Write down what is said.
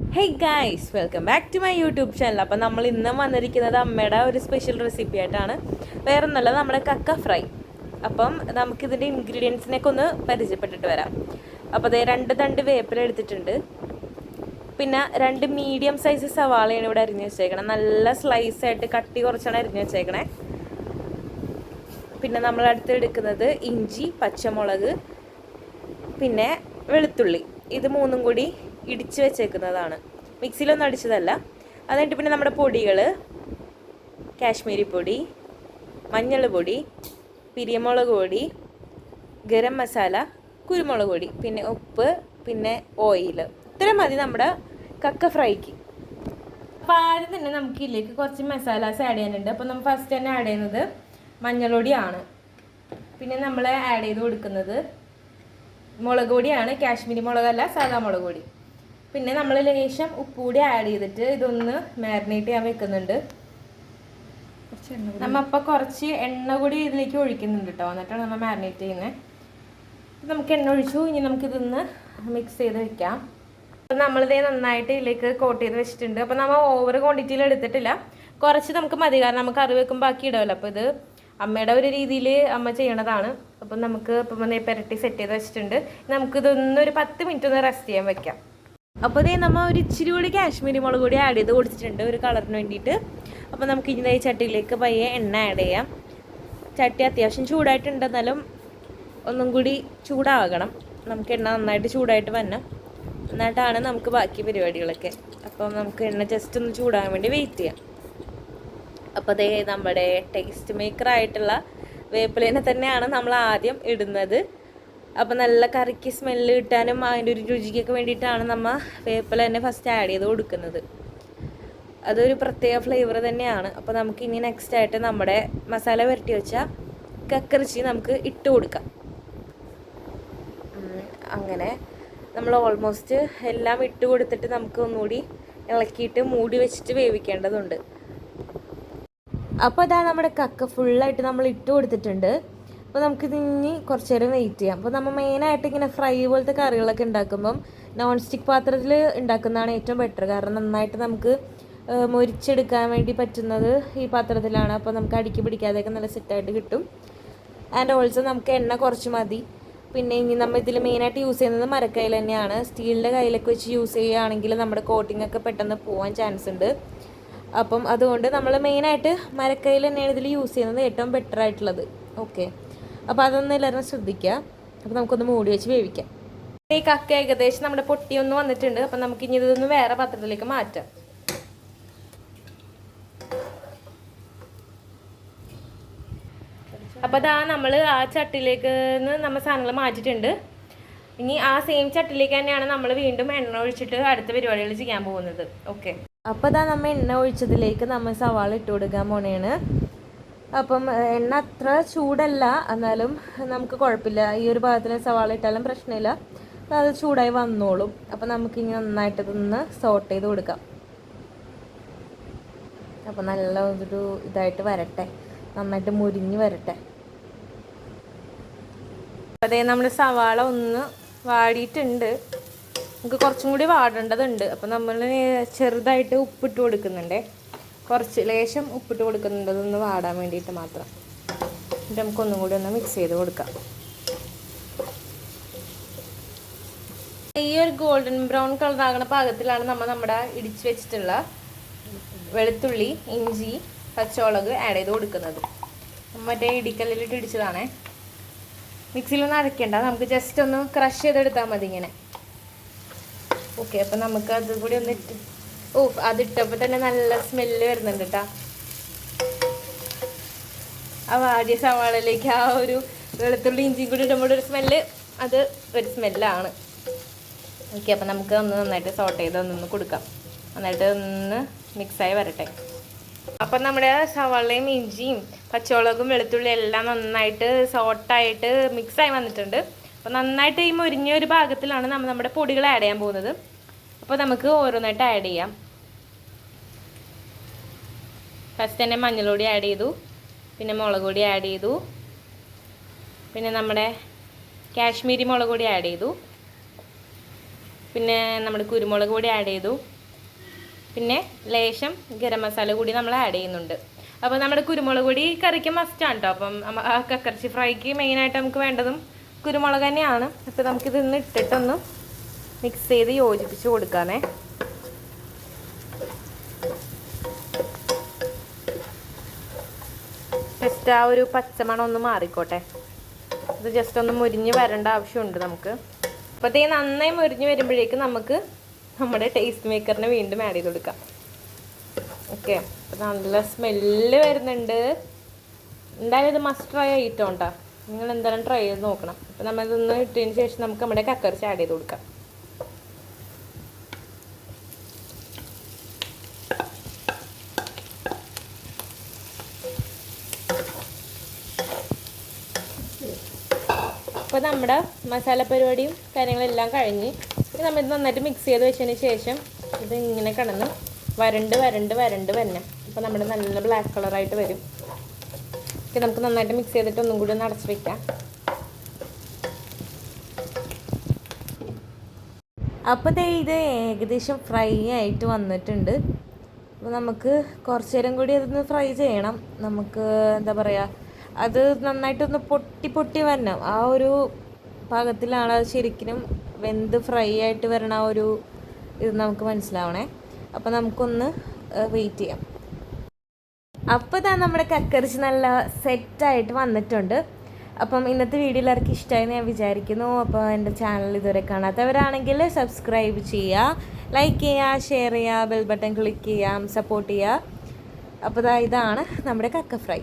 Hey guys, welcome back to my YouTube channel. അപ്പോൾ നമ്മൾ ഇന്നും വന്നിരിക്കുന്നത് അമ്മയുടെ ഒരു സ്പെഷ്യൽ റെസിപ്പി ആയിട്ടാണ്. വേറെ ഒന്നുമല്ല, നമ്മുടെ കക്ക ഫ്രൈ. അപ്പം നമുക്കിതിൻ്റെ ഇൻഗ്രീഡിയൻസിനൊക്കെ ഒന്ന് പരിചയപ്പെട്ടിട്ട് വരാം. അപ്പോൾ അതേ 2 തണ്ട് വേപ്പില എടുത്തിട്ടുണ്ട്. പിന്നെ 2 മീഡിയം സൈസ് സവാളയാണ് ഇവിടെ അരിഞ്ഞ് വെച്ചേക്കണം. നല്ല സ്ലൈസായിട്ട് കട്ടി കുറച്ചാണ് അരിഞ്ഞ് വെച്ചേക്കണേ. പിന്നെ നമ്മൾ അടുത്ത് എടുക്കുന്നത് ഇഞ്ചി, പച്ചമുളക്, പിന്നെ വെളുത്തുള്ളി. ഇത് 3ഉം കൂടി ഇടിച്ച് വെച്ചേക്കുന്നതാണ്, മിക്സിയിലൊന്നും അടിച്ചതല്ല. അതുകഴിഞ്ഞിട്ട് പിന്നെ നമ്മുടെ പൊടികൾ: കാശ്മീരി പൊടി, മഞ്ഞൾ പൊടി, പിരിയമുളക് പൊടി, ഗരം മസാല, കുരുമുളക് പൊടി, പിന്നെ ഉപ്പ്, പിന്നെ ഓയിൽ. ഇത്രയും മതി നമ്മുടെ കക്ക ഫ്രൈക്ക്. അപ്പോൾ ആദ്യം തന്നെ നമുക്ക് ഇതിലേക്ക് കുറച്ച് മസാലാസ് ആഡ് ചെയ്യാനുണ്ട്. അപ്പോൾ നമ്മൾ ഫസ്റ്റ് തന്നെ ആഡ് ചെയ്യുന്നത് മഞ്ഞൾപ്പൊടിയാണ്. പിന്നെ നമ്മൾ ആഡ് ചെയ്ത് കൊടുക്കുന്നത് മുളക് പൊടിയാണ്, കാശ്മീരി മുളകല്ല, സാധാ മുളക് പൊടി. പിന്നെ നമ്മൾ ലേശം ഉപ്പ് കൂടി ആഡ് ചെയ്തിട്ട് ഇതൊന്ന് മാരിനേറ്റ് ചെയ്യാൻ വെക്കുന്നുണ്ട്. നമ്മൾ അപ്പോൾ കുറച്ച് എണ്ണ കൂടി ഇതിലേക്ക് ഒഴിക്കുന്നുണ്ട് കേട്ടോ, എന്നിട്ടാണ് നമ്മൾ മാരിനേറ്റ് ചെയ്യുന്നത്. നമുക്ക് എണ്ണ ഒഴിച്ചു. ഇനി നമുക്കിതൊന്ന് മിക്സ് ചെയ്ത് വെക്കാം. അപ്പം നമ്മളിതേ നന്നായിട്ട് ഇതിലേക്ക് കോട്ട് ചെയ്ത് വെച്ചിട്ടുണ്ട്. അപ്പോൾ നമ്മൾ ഓവർ ക്വാണ്ടിറ്റിയിൽ എടുത്തിട്ടില്ല, കുറച്ച് നമുക്ക് മതി. കാരണം നമുക്ക് കറി വെക്കുമ്പോൾ ബാക്കി ഇടാമല്ലോ. അപ്പോൾ ഇത് അമ്മയുടെ ഒരു രീതിയിൽ അമ്മ ചെയ്യണതാണ്. അപ്പം നമുക്ക് ഇപ്പം പെരട്ടി സെറ്റ് ചെയ്ത് വെച്ചിട്ടുണ്ട്. നമുക്കിതൊന്നൊരു 10 മിനിറ്റ് ഒന്ന് റെസ്റ്റ് ചെയ്യാൻ വെക്കാം. അപ്പോൾ ഇതേ നമ്മൾ ഒരു ഇച്ചിരി കൂടി കാശ്മീരി മുളക് കൂടി ആഡ് ചെയ്ത് കൊടുത്തിട്ടുണ്ട് ഒരു കളറിന് വേണ്ടിയിട്ട്. അപ്പോൾ നമുക്ക് ഇനി ഈ ചട്ടിയിലേക്ക് പയ്യെ എണ്ണ ആഡ് ചെയ്യാം. ചട്ടി അത്യാവശ്യം ചൂടായിട്ടുണ്ട്, എന്നാലും ഒന്നും കൂടി ചൂടാകണം. നമുക്ക് എണ്ണ നന്നായിട്ട് ചൂടായിട്ട് വരണം, എന്നിട്ടാണ് നമുക്ക് ബാക്കി പരിപാടികളൊക്കെ. അപ്പം നമുക്ക് എണ്ണ ജസ്റ്റ് ഒന്ന് ചൂടാകാൻ വേണ്ടി വെയിറ്റ് ചെയ്യാം. അപ്പോൾ അതേ നമ്മുടെ ടേസ്റ്റ് മേക്കറായിട്ടുള്ള വേപ്പിലേനെ തന്നെയാണ് നമ്മൾ ആദ്യം ഇടുന്നത്. അപ്പോൾ നല്ല കറിക്ക് സ്മെല്ല് കിട്ടാനും അതിൻ്റെ ഒരു രുചിക്കൊക്കെ വേണ്ടിയിട്ടാണ് നമ്മൾ വേപ്പില തന്നെ ഫസ്റ്റ് ആഡ് ചെയ്ത് കൊടുക്കുന്നത്. അതൊരു പ്രത്യേക ഫ്ലേവർ തന്നെയാണ്. അപ്പോൾ നമുക്ക് ഇനി നെക്സ്റ്റ് ആയിട്ട് നമ്മുടെ മസാല പുരട്ടി വെച്ച കക്കറിച്ചി നമുക്ക് ഇട്ട് കൊടുക്കാം. അങ്ങനെ നമ്മൾ ഓൾമോസ്റ്റ് എല്ലാം ഇട്ട് കൊടുത്തിട്ട് നമുക്ക് ഒന്നുകൂടി ഇളക്കിയിട്ട് മൂടി വെച്ചിട്ട് വേവിക്കേണ്ടതുണ്ട്. അപ്പോൾ അതാ നമ്മുടെ കക്ക ഫുള്ളായിട്ട് നമ്മൾ ഇട്ട് കൊടുത്തിട്ടുണ്ട്. അപ്പോൾ നമുക്കിത് ഇനി കുറച്ച് നേരം വെയിറ്റ് ചെയ്യാം. അപ്പോൾ നമ്മൾ മെയിനായിട്ട് ഇങ്ങനെ ഫ്രൈ പോലത്തെ കറികളൊക്കെ ഉണ്ടാക്കുമ്പം നോൺ സ്റ്റിക്ക് പാത്രത്തിൽ ഉണ്ടാക്കുന്നതാണ് ഏറ്റവും ബെറ്റർ. കാരണം നന്നായിട്ട് നമുക്ക് മൊരിച്ചെടുക്കാൻ വേണ്ടി പറ്റുന്നത് ഈ പാത്രത്തിലാണ്. അപ്പോൾ നമുക്ക് അടുക്കി പിടിക്കാതെയൊക്കെ നല്ല സെറ്റായിട്ട് കിട്ടും. ആൻഡ് ഓൾസോ നമുക്ക് എണ്ണ കുറച്ച് മതി. പിന്നെ ഇനി നമ്മൾ ഇതിൽ മെയിനായിട്ട് യൂസ് ചെയ്യുന്നത് മരക്കയിൽ തന്നെയാണ്. സ്റ്റീലിൻ്റെ കയ്യിലൊക്കെ വെച്ച് യൂസ് ചെയ്യുകയാണെങ്കിൽ നമ്മുടെ കോട്ടിംഗ് ഒക്കെ പെട്ടെന്ന് പോകാൻ ചാൻസ് ഉണ്ട്. അപ്പം അതുകൊണ്ട് നമ്മൾ മെയിനായിട്ട് മരക്കയിൽ തന്നെയാണ് ഇതിൽ യൂസ് ചെയ്യുന്നത് ഏറ്റവും ബെറ്റർ ആയിട്ടുള്ളത്. ഓക്കെ, അപ്പോൾ അതൊന്നും എല്ലാവരും ശ്രദ്ധിക്കുക. അപ്പോൾ നമുക്കൊന്ന് മൂടി വെച്ച് വേവിക്കാം. ഈ കക്ക ഏകദേശം നമ്മുടെ പൊട്ടിയൊന്ന് വന്നിട്ടുണ്ട്. അപ്പം നമുക്ക് ഇനി ഇതൊന്ന് വേറെ പാത്രത്തിലേക്ക് മാറ്റാം. അപ്പോൾ അതാ നമ്മൾ ആ ചട്ടിയിലേക്ക് നമ്മൾ സാധനങ്ങൾ മാറ്റിയിട്ടുണ്ട്. ഇനി ആ സെയിം ചട്ടിയിലേക്ക് തന്നെയാണ് നമ്മൾ വീണ്ടും എണ്ണ ഒഴിച്ചിട്ട് അടുത്ത പരിപാടികൾ ചെയ്യാൻ പോകുന്നത്. ഓക്കെ, അപ്പോൾ അതാ നമ്മൾ എണ്ണ ഒഴിച്ചതിലേക്ക് നമ്മൾ സവാള ഇട്ട് കൊടുക്കാൻ പോണേണ്. അപ്പം എണ്ണ അത്ര ചൂടല്ല, എന്നാലും നമുക്ക് കുഴപ്പമില്ല. ഈ ഒരു ഭാഗത്തിൽ സവാള ഇട്ടാലും പ്രശ്നമില്ല, അത് ചൂടായി വന്നോളും. അപ്പം നമുക്കിനി നന്നായിട്ട് ഇതൊന്ന് സോട്ട് ചെയ്ത് കൊടുക്കാം. അപ്പോൾ നല്ല ഒരു ഇതായിട്ട് വരട്ടെ, നന്നായിട്ട് മുരിഞ്ഞ് വരട്ടെ. അതേ നമ്മുടെ സവാള ഒന്ന് വാടിയിട്ടുണ്ട്. നമുക്ക് കുറച്ചും കൂടി വാടേണ്ടതുണ്ട്. അപ്പോൾ നമ്മൾ ചെറുതായിട്ട് ഉപ്പിട്ട് കൊടുക്കുന്നുണ്ട്, കുറച്ച് ലേശം ഉപ്പിട്ട് കൊടുക്കുന്നുണ്ട്, അതൊന്ന് വാടാൻ വേണ്ടിയിട്ട് മാത്രം. എന്നിട്ട് നമുക്കൊന്നും കൂടി ഒന്ന് മിക്സ് ചെയ്ത് കൊടുക്കാം. ഈ ഒരു ഗോൾഡൻ ബ്രൗൺ കളർ ആകുന്ന പാകത്തിലാണ് നമ്മൾ നമ്മുടെ ഇടിച്ച് വെച്ചിട്ടുള്ള വെളുത്തുള്ളി, ഇഞ്ചി, പച്ചമുളക് ആഡ് ചെയ്ത് കൊടുക്കുന്നത്. മറ്റേ ഇടിക്കല്ലിലിട്ട് ഇടിച്ചതാണേ, മിക്സിയിലൊന്നും അരയ്ക്കേണ്ട, നമുക്ക് ജസ്റ്റ് ഒന്ന് ക്രഷ് ചെയ്തെടുത്താൽ മതി ഇങ്ങനെ. ഓക്കെ, അപ്പം നമുക്ക് അത് കൂടി ഒന്ന് ഇട്ട് അതിട്ടപ്പോൾ തന്നെ നല്ല സ്മെല്ല് വരുന്നുണ്ട് കേട്ടോ. ആ വാടിയ സവാളയിലേക്ക് ആ ഒരു വെളുത്തുള്ളി ഇഞ്ചിയും കൂടി ഇടുമ്പോൾ ഒരു സ്മെല്ല്, അത് ഒരു സ്മെല്ലാണ്. ഓക്കെ, അപ്പം നമുക്ക് ഒന്ന് നന്നായിട്ട് സോട്ട് ചെയ്ത് ഒന്നൊന്ന് കൊടുക്കാം. നന്നായിട്ട് ഒന്ന് മിക്സായി വരട്ടെ. അപ്പം നമ്മുടെ സവാളയും ഇഞ്ചിയും പച്ചമുളകും വെളുത്തുള്ളിയും എല്ലാം നന്നായിട്ട് സോട്ടായിട്ട് മിക്സായി വന്നിട്ടുണ്ട്. അപ്പോൾ നന്നായിട്ട് ഈ മുരിഞ്ഞ ഒരു ഭാഗത്തിലാണ് നമ്മൾ നമ്മുടെ പൊടികൾ ആഡ് ചെയ്യാൻ പോകുന്നത്. അപ്പോൾ നമുക്ക് ഓരോന്നായിട്ട് ആഡ് ചെയ്യാം. ഫസ്റ്റ് തന്നെ മഞ്ഞൾപ്പൊടി ആഡ് ചെയ്തു, പിന്നെ മുളക് പൊടി ആഡ് ചെയ്തു, പിന്നെ നമ്മുടെ കാശ്മീരി മുളക് പൊടി ആഡ് ചെയ്തു, പിന്നെ നമ്മുടെ കുരുമുളക് പൊടി ആഡ് ചെയ്തു. പിന്നെ ലേശം ഗരം മസാല കൂടി നമ്മൾ ആഡ് ചെയ്യുന്നുണ്ട്. അപ്പോൾ നമ്മുടെ കുരുമുളക് പൊടി കറിക്ക് മസ്റ്റാണ് കേട്ടോ. അപ്പം കക്കർച്ചി ഫ്രൈക്ക് മെയിനായിട്ട് നമുക്ക് വേണ്ടതും കുരുമുളക് തന്നെയാണ്. അപ്പോൾ നമുക്കിതൊന്ന് ഇട്ടിട്ടൊന്ന് മിക്സ് ചെയ്ത് യോജിപ്പിച്ച് കൊടുക്കാമേ. ജസ്റ്റ് ആ ഒരു പച്ചമണം ഒന്ന് മാറിക്കോട്ടെ. ഇത് ജസ്റ്റ് ഒന്ന് മുരിഞ്ഞ് വരേണ്ട ആവശ്യമുണ്ട് നമുക്ക്. അപ്പോഴത്തേ നന്നായി മുരിഞ്ഞ് വരുമ്പോഴേക്കും നമുക്ക് നമ്മുടെ ടേസ്റ്റ് മേക്കറിനെ വീണ്ടും ആഡ് ചെയ്ത് കൊടുക്കാം. ഓക്കെ, അപ്പോൾ നല്ല സ്മെല്ല് വരുന്നുണ്ട്. എന്തായാലും ഇത് മസ്റ്റ് ട്രൈ ആയിട്ടോ കേട്ടോ. നിങ്ങൾ എന്തായാലും ട്രൈ ചെയ്ത് നോക്കണം. അപ്പോൾ നമ്മളിതൊന്ന് ഇട്ടതിന് ശേഷം നമുക്ക് നമ്മുടെ കക്കർച്ചി ആഡ് ചെയ്ത് കൊടുക്കാം. അപ്പോൾ നമ്മുടെ മസാല പരിപാടിയും കാര്യങ്ങളെല്ലാം കഴിഞ്ഞ് നമ്മളിത് നന്നായിട്ട് മിക്സ് ചെയ്ത് വെച്ചതിന് ശേഷം ഇത് ഇങ്ങനെ കിടന്ന് വരണ്ട് വരണം. അപ്പോൾ നമ്മുടെ നല്ല ബ്ലാക്ക് കളറായിട്ട് വരും. ഓക്കെ, നമുക്ക് നന്നായിട്ട് മിക്സ് ചെയ്തിട്ട് ഒന്നും കൂടി ഒന്ന് അടച്ച് വയ്ക്കാം. അപ്പോൾ ഇത് ഏകദേശം ഫ്രൈ ആയിട്ട് വന്നിട്ടുണ്ട്. അപ്പോൾ നമുക്ക് കുറച്ച് നേരം കൂടി അതൊന്ന് ഫ്രൈ ചെയ്യണം. നമുക്ക് എന്താ പറയുക, അത് നന്നായിട്ടൊന്ന് പൊട്ടി വരണം. ആ ഒരു പാകത്തിലാണ് അത് ശരിക്കും വെന്ത് ഫ്രൈ ആയിട്ട് വരണ ആ ഒരു ഇത് നമുക്ക് മനസ്സിലാവണേ. അപ്പോൾ നമുക്കൊന്ന് വെയിറ്റ് ചെയ്യാം. അപ്പോൾ ഇതാ നമ്മുടെ കക്കറിച്ച് നല്ല സെറ്റായിട്ട് വന്നിട്ടുണ്ട്. അപ്പം ഇന്നത്തെ വീഡിയോ എല്ലാവർക്കും ഇഷ്ടമായി ഞാൻ വിചാരിക്കുന്നു. അപ്പോൾ എൻ്റെ ചാനൽ ഇതുവരെ കാണാത്തവരാണെങ്കിൽ സബ്സ്ക്രൈബ് ചെയ്യുക, ലൈക്ക് ചെയ്യുക, ഷെയർ ചെയ്യുക, ബെൽ ബട്ടൺ ക്ലിക്ക് ചെയ്യാം, സപ്പോർട്ട് ചെയ്യുക. അപ്പോൾ ഇതാണ് നമ്മുടെ കക്ക ഫ്രൈ.